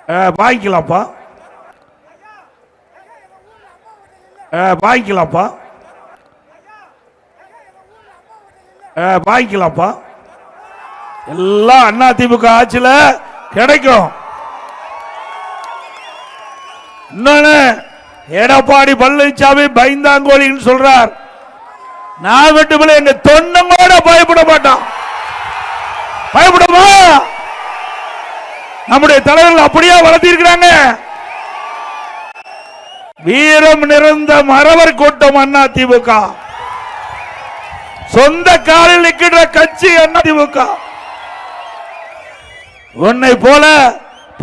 வாங்கிக்கலாம்ப்பா, வாங்கிக்கலாம்ப்பா, வாங்கிக்கலாம்ப்பா. எல்லாம் அண்ணா திமுக ஆட்சியில கிடைக்கும். இன்னொன்னு, எடப்பாடி பழனிசாமி பயந்தாங்கோலின்னு சொல்றார். நான் மட்டுமில்லை, எங்க தொண்டமோட பயப்பட மாட்டான். பயப்படுமா? நம்முடைய தலைவர்கள் அப்படியே வளர்த்திருக்கிறாங்க. வீரம் நிறைந்த மறவர் கூட்டம் அண்ணா திமுக. சொந்த காலில் நிற்கின்ற கட்சி அண்ணா திமுக. உன்னை போல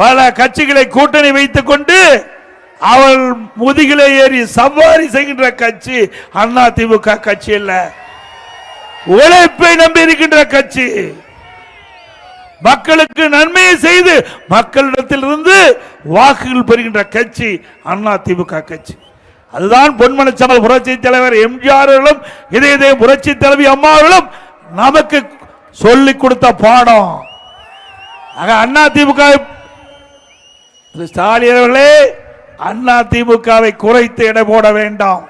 பல கட்சிகளை கூட்டணி வைத்துக் கொண்டு அவள் முதுகிலே ஏறி சவாரி செய்கின்ற கட்சி அண்ணா திமுக கட்சி இல்ல. உழைப்பை நம்பி இருக்கின்ற கட்சி, மக்களுக்கு நன்மையை செய்து மக்களிடத்திலிருந்து வாக்குகள் பெறுகின்ற கட்சி அண்ணா திமுக கட்சி. அதுதான் பொன்மனச்செம்மல் புரட்சி தலைவர் எம்ஜிஆர் அவர்களும் இதே புரட்சி தலைவி அம்மா அவர்களும் நமக்கு சொல்லிக் கொடுத்த பாடம். அண்ணா திமுக ஸ்டாலின் அவர்களே, அண்ணா திமுகவை குறைத்து எடை போட வேண்டாம்.